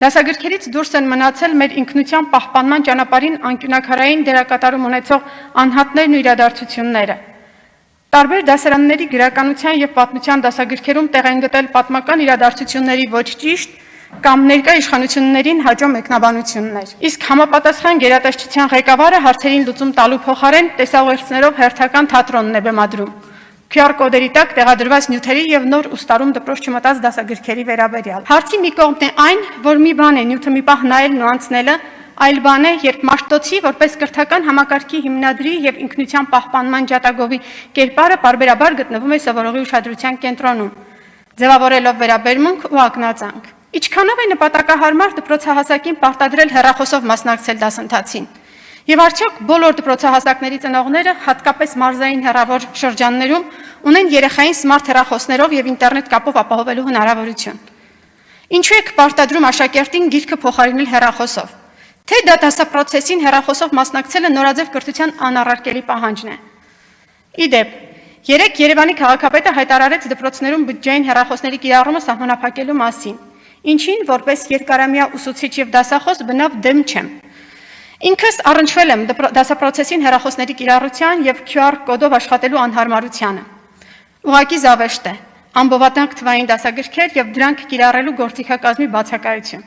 Դասագրքերից դուրս են մնացել մեր ինքնության պահպանման ճանապարհին անկյունակարային դերակատարում ունեցող անհատներն ու իրադարձությունները։ Տարբեր դասարանների գրականության եւ պատմության դասագրքերում տեղ են գտել պատմական իրադարձությունների ոչ ճիշտ կամ ներկա իշխանություններին հաջող մեկնաբանություններ։ Իսկ համապատասխան գերատեսչության ղեկավարը հարցերին լուծում տալու փոխարեն տեսաուղերձներով հերթական թատրոնն է բեմադրում։ QR կոդերի տակ տեղադրված նյութերի եւ նոր ուստարում դպրոց չմտած դասագրքերի վերաբերյալ։ Հարցի մի կողմն է այն, որ մի բան է նյութը մի պահ նայելն ու անցնելը, այլ բան է, երբ Մաշտոցի որպես կրթական համակարգի հիմնադրի եւ ինքնության պահպանման ջատագովի կերպարը պարբերաբար գտնվում է սովորողի ուշադրության կենտրոնում, ձևավորելով վերաբերմունք ու ակնածանք։ Ինչքանով է նպատակահարմար դպրոցահասակին պարտադրել հեռախոսով մասնակցել դասընթացին։ Եվ արդյոք բոլոր դպրոցահասակների ծնողները, հատկապես մարզային հեռավոր շրջաններում, ունեն երեխային սմարթ հեռախոսներով եւ ինտերնետ կապով ապահովելու հնարավորություն։ Ինչու եք պարտադրում աշակերտին գիրքը փոխարինել հեռախոսով։ Թե դա դասապրոցեսին հեռախոսով մասնակցելը նորաձև կրթության անառարկելի պահանջն է։ Իդեպ, երեկ Երևանի քաղաքապետը հայտարարեց դպրոցներում բջջային հեռախոսների կիրառումը սահմանափակելու մասին, ինչին որպես երկարամյա ուսուցիչ եւ դասախոս բնավ դեմ չեմ։ Ինքս առնչվել եմ դասապրոցեսին հեռախոսների կիրառության եւ QR կոդով աշխատելու անհարմարությանը։ Ուղղակի զավեշտ է, անբովատնակ թվային դասագրքեր եւ դրանք կիրառելու գործիքակազմի բացակայություն։